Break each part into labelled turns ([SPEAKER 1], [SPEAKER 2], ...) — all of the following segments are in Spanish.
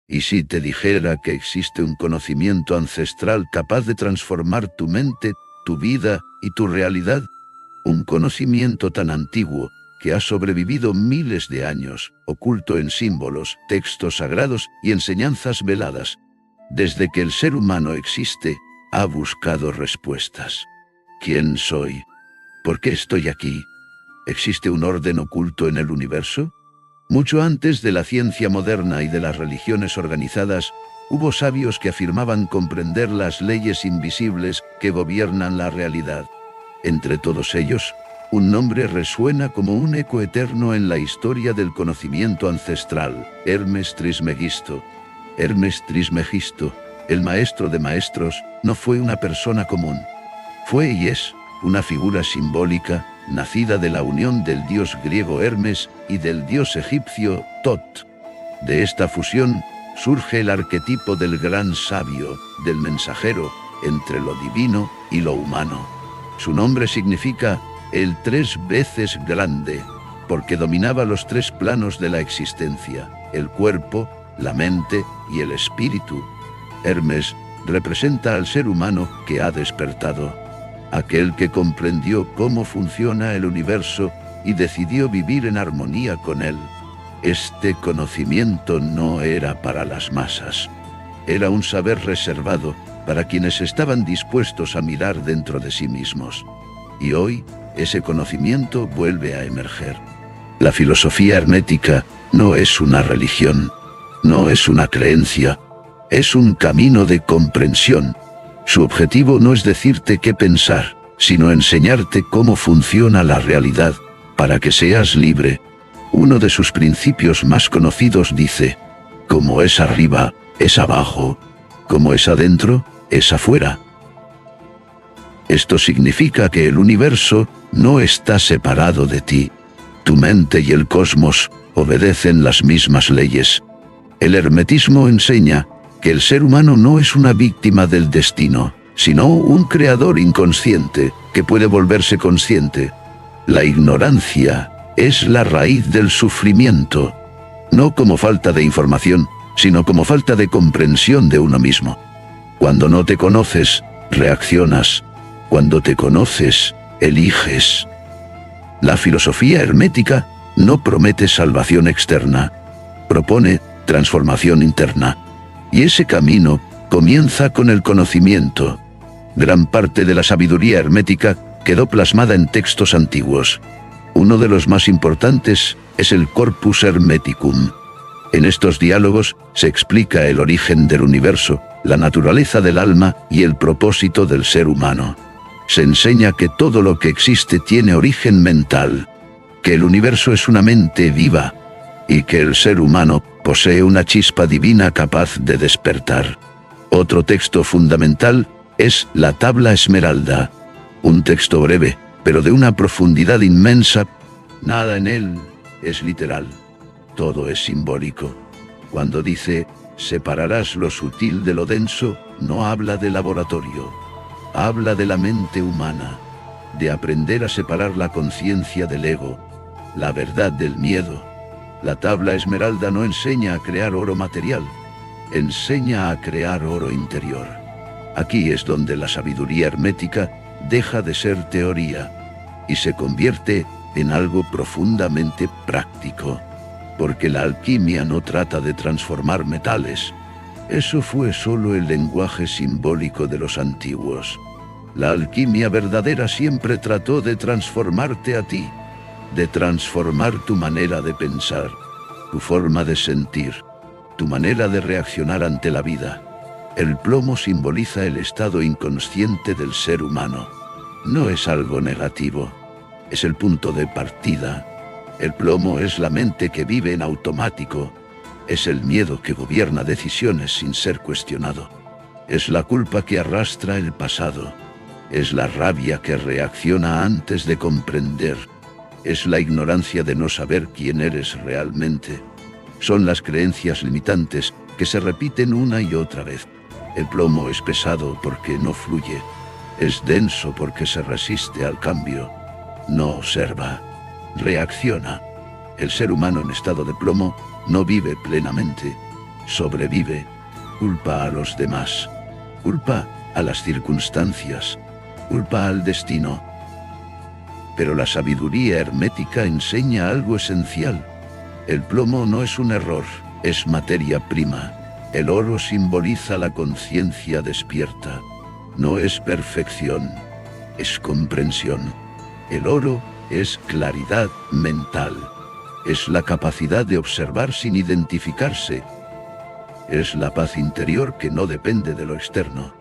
[SPEAKER 1] ¿Y si te dijera que existe un conocimiento ancestral capaz de transformar tu mente, tu vida y tu realidad? Un conocimiento tan antiguo que ha sobrevivido miles de años, oculto en símbolos, textos sagrados y enseñanzas veladas. Desde que el ser humano existe, ha buscado respuestas. ¿Quién soy? ¿Por qué estoy aquí? ¿Existe un orden oculto en el universo? Mucho antes de la ciencia moderna y de las religiones organizadas, hubo sabios que afirmaban comprender las leyes invisibles que gobiernan la realidad. Entre todos ellos, un nombre resuena como un eco eterno en la historia del conocimiento ancestral: Hermes Trismegisto. Hermes Trismegisto, el maestro de maestros, no fue una persona común. Fue y es una figura simbólica, nacida de la unión del dios griego Hermes y del dios egipcio Tot. De esta fusión surge el arquetipo del gran sabio, del mensajero, entre lo divino y lo humano. Su nombre significa el 3 veces grande, porque dominaba los 3 planos de la existencia: el cuerpo, la mente y el espíritu. Hermes representa al ser humano que ha despertado, aquel que comprendió cómo funciona el universo y decidió vivir en armonía con él. Este conocimiento no era para las masas. Era un saber reservado para quienes estaban dispuestos a mirar dentro de sí mismos. Y hoy, ese conocimiento vuelve a emerger. La filosofía hermética no es una religión, no es una creencia, es un camino de comprensión. Su objetivo no es decirte qué pensar, sino enseñarte cómo funciona la realidad, para que seas libre. Uno de sus principios más conocidos dice: como es arriba, es abajo; como es adentro, es afuera. Esto significa que el universo no está separado de ti. Tu mente y el cosmos obedecen las mismas leyes. El hermetismo enseña que el ser humano no es una víctima del destino, sino un creador inconsciente que puede volverse consciente. La ignorancia es la raíz del sufrimiento, no como falta de información, sino como falta de comprensión de uno mismo. Cuando no te conoces, reaccionas. Cuando te conoces, eliges. La filosofía hermética no promete salvación externa, propone transformación interna. Y ese camino comienza con el conocimiento. Gran parte de la sabiduría hermética quedó plasmada en textos antiguos. Uno de los más importantes es el Corpus Hermeticum. En estos diálogos se explica el origen del universo, la naturaleza del alma y el propósito del ser humano. Se enseña que todo lo que existe tiene origen mental, que el universo es una mente viva y que el ser humano posee una chispa divina capaz de despertar. Otro texto fundamental es la Tabla Esmeralda, un texto breve, pero de una profundidad inmensa. Nada en él es literal, todo es simbólico. Cuando dice: separarás lo sutil de lo denso, no habla de laboratorio, habla de la mente humana, de aprender a separar la conciencia del ego, la verdad del miedo. La Tabla Esmeralda no enseña a crear oro material, enseña a crear oro interior. Aquí es donde la sabiduría hermética deja de ser teoría y se convierte en algo profundamente práctico. Porque la alquimia no trata de transformar metales. Eso fue solo el lenguaje simbólico de los antiguos. La alquimia verdadera siempre trató de transformarte a ti, de transformar tu manera de pensar, tu forma de sentir, tu manera de reaccionar ante la vida. El plomo simboliza el estado inconsciente del ser humano. No es algo negativo, es el punto de partida. El plomo es la mente que vive en automático, es el miedo que gobierna decisiones sin ser cuestionado. Es la culpa que arrastra el pasado, es la rabia que reacciona antes de comprender. Es la ignorancia de no saber quién eres realmente. Son las creencias limitantes que se repiten una y otra vez. El plomo es pesado porque no fluye. Es denso porque se resiste al cambio. No observa, reacciona. El ser humano en estado de plomo no vive plenamente. sobrevive, culpa a los demás, culpa a las circunstancias, culpa al destino. Pero la sabiduría hermética enseña algo esencial. El plomo no es un error, es materia prima. El oro simboliza la conciencia despierta. No es perfección, es comprensión. El oro es claridad mental. Es la capacidad de observar sin identificarse. Es la paz interior que no depende de lo externo.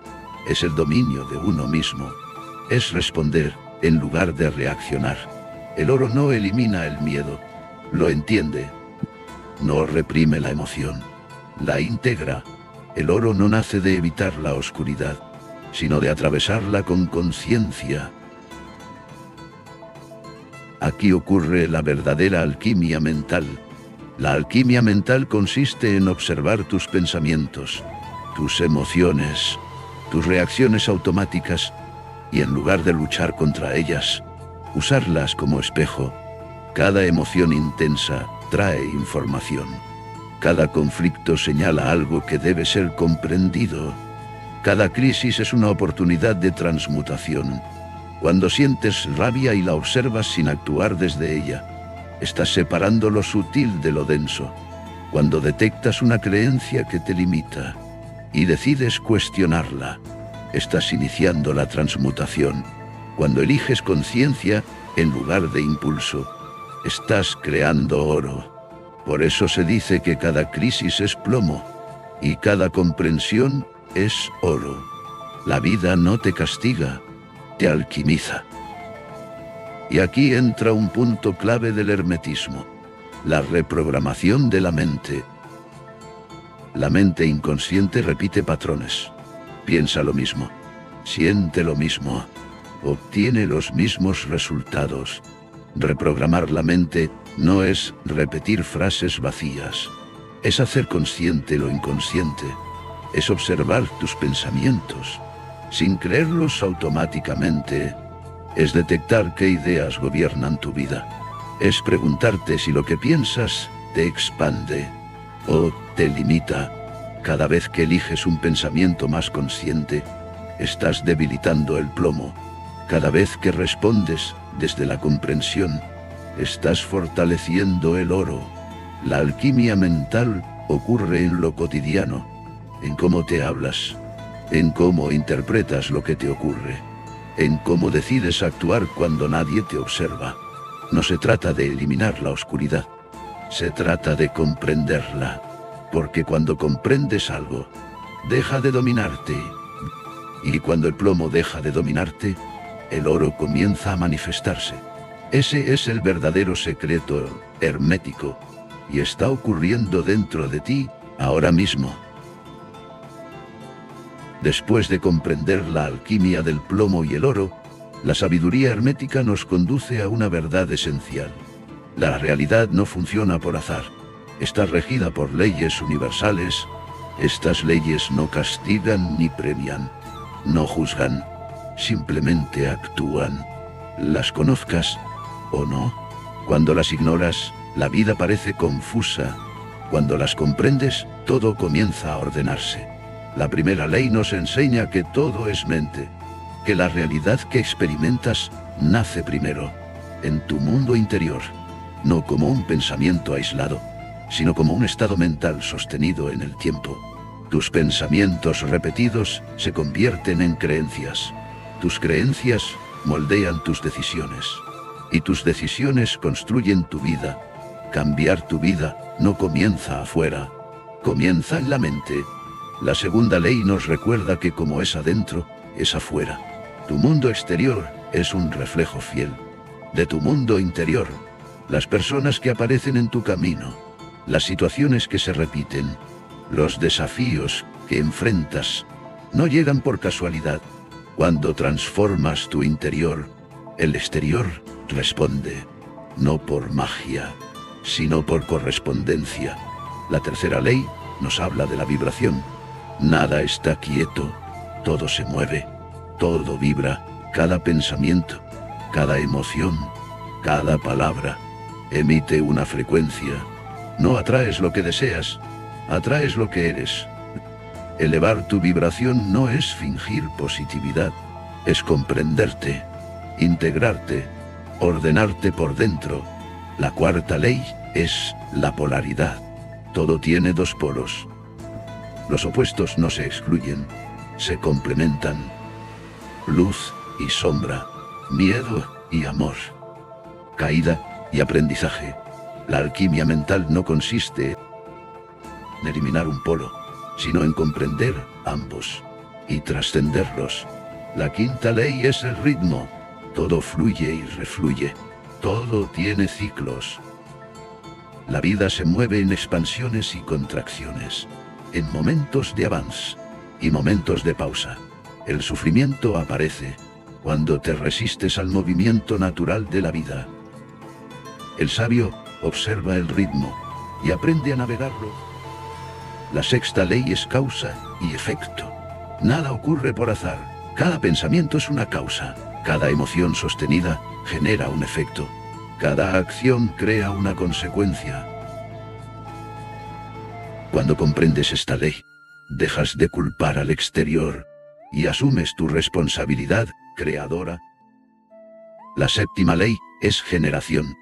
[SPEAKER 1] Es el dominio de uno mismo. Es responder en lugar de reaccionar. El oro no elimina el miedo, lo entiende. No reprime la emoción, la integra. El oro no nace de evitar la oscuridad, sino de atravesarla con conciencia. Aquí ocurre la verdadera alquimia mental. La alquimia mental consiste en observar tus pensamientos, tus emociones, tus reacciones automáticas, y en lugar de luchar contra ellas, usarlas como espejo. Cada emoción intensa trae información. Cada conflicto señala algo que debe ser comprendido. Cada crisis es una oportunidad de transmutación. Cuando sientes rabia y la observas sin actuar desde ella, estás separando lo sutil de lo denso. Cuando detectas una creencia que te limita y decides cuestionarla, estás iniciando la transmutación. Cuando eliges conciencia en lugar de impulso, estás creando oro. Por eso se dice que cada crisis es plomo y cada comprensión es oro. La vida no te castiga, te alquimiza. Y aquí entra un punto clave del hermetismo: la reprogramación de la mente. La mente inconsciente repite patrones. Piensa lo mismo, siente lo mismo, obtiene los mismos resultados. Reprogramar la mente no es repetir frases vacías, es hacer consciente lo inconsciente, es observar tus pensamientos, sin creerlos automáticamente, es detectar qué ideas gobiernan tu vida, es preguntarte si lo que piensas te expande o te limita. Cada vez que eliges un pensamiento más consciente, estás debilitando el plomo. Cada vez que respondes desde la comprensión, estás fortaleciendo el oro. La alquimia mental ocurre en lo cotidiano, en cómo te hablas, en cómo interpretas lo que te ocurre, en cómo decides actuar cuando nadie te observa. No se trata de eliminar la oscuridad, se trata de comprenderla. Porque cuando comprendes algo, deja de dominarte. Y cuando el plomo deja de dominarte, el oro comienza a manifestarse. Ese es el verdadero secreto hermético, y está ocurriendo dentro de ti ahora mismo. Después de comprender la alquimia del plomo y el oro, la sabiduría hermética nos conduce a una verdad esencial. La realidad no funciona por azar. Está regida por leyes universales. Estas leyes no castigan ni premian, no juzgan, simplemente actúan. Las conozcas o no. Cuando las ignoras, la vida parece confusa. Cuando las comprendes, todo comienza a ordenarse. La primera ley nos enseña que todo es mente, que la realidad que experimentas nace primero, en tu mundo interior, no como un pensamiento aislado, sino como un estado mental sostenido en el tiempo. Tus pensamientos repetidos se convierten en creencias. Tus creencias moldean tus decisiones. Y tus decisiones construyen tu vida. Cambiar tu vida no comienza afuera, comienza en la mente. La segunda ley nos recuerda que como es adentro, es afuera. Tu mundo exterior es un reflejo fiel de tu mundo interior. Las personas que aparecen en tu camino, las situaciones que se repiten, los desafíos que enfrentas, no llegan por casualidad. Cuando transformas tu interior, el exterior responde, no por magia, sino por correspondencia. La tercera ley nos habla de la vibración. Nada está quieto, todo se mueve, todo vibra, cada pensamiento, cada emoción, cada palabra, emite una frecuencia. No atraes lo que deseas, atraes lo que eres. Elevar tu vibración no es fingir positividad, es comprenderte, integrarte, ordenarte por dentro. La cuarta ley es la polaridad. Todo tiene dos polos. Los opuestos no se excluyen, se complementan. Luz y sombra, miedo y amor, caída y aprendizaje. La alquimia mental no consiste en eliminar un polo, sino en comprender ambos y trascenderlos. La quinta ley es el ritmo. Todo fluye y refluye. Todo tiene ciclos. La vida se mueve en expansiones y contracciones, en momentos de avance y momentos de pausa. El sufrimiento aparece cuando te resistes al movimiento natural de la vida. El sabio observa el ritmo y aprende a navegarlo. La sexta ley es causa y efecto. Nada ocurre por azar. Cada pensamiento es una causa. Cada emoción sostenida genera un efecto. Cada acción crea una consecuencia. Cuando comprendes esta ley, dejas de culpar al exterior y asumes tu responsabilidad creadora. La séptima ley es generación.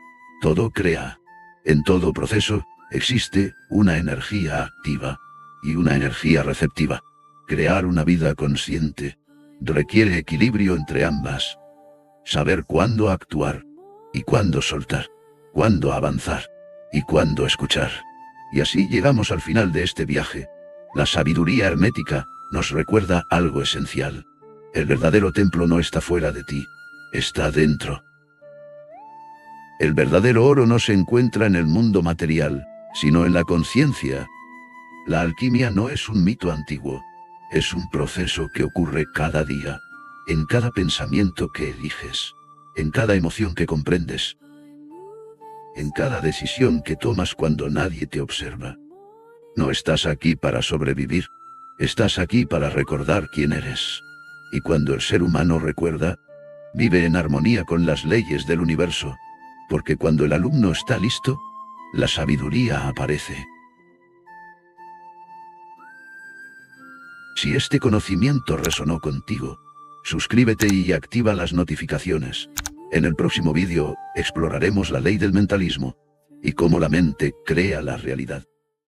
[SPEAKER 1] Todo crea. En todo proceso existe una energía activa y una energía receptiva. Crear una vida consciente requiere equilibrio entre ambas. Saber cuándo actuar y cuándo soltar, cuándo avanzar y cuándo escuchar. Y así llegamos al final de este viaje. La sabiduría hermética nos recuerda algo esencial. El verdadero templo no está fuera de ti, está dentro. El verdadero oro no se encuentra en el mundo material, sino en la conciencia. La alquimia no es un mito antiguo, es un proceso que ocurre cada día, en cada pensamiento que eliges, en cada emoción que comprendes, en cada decisión que tomas cuando nadie te observa. No estás aquí para sobrevivir, estás aquí para recordar quién eres. Y cuando el ser humano recuerda, vive en armonía con las leyes del universo, porque cuando el alumno está listo, la sabiduría aparece. Si este conocimiento resonó contigo, suscríbete y activa las notificaciones. En el próximo vídeo exploraremos la ley del mentalismo y cómo la mente crea la realidad.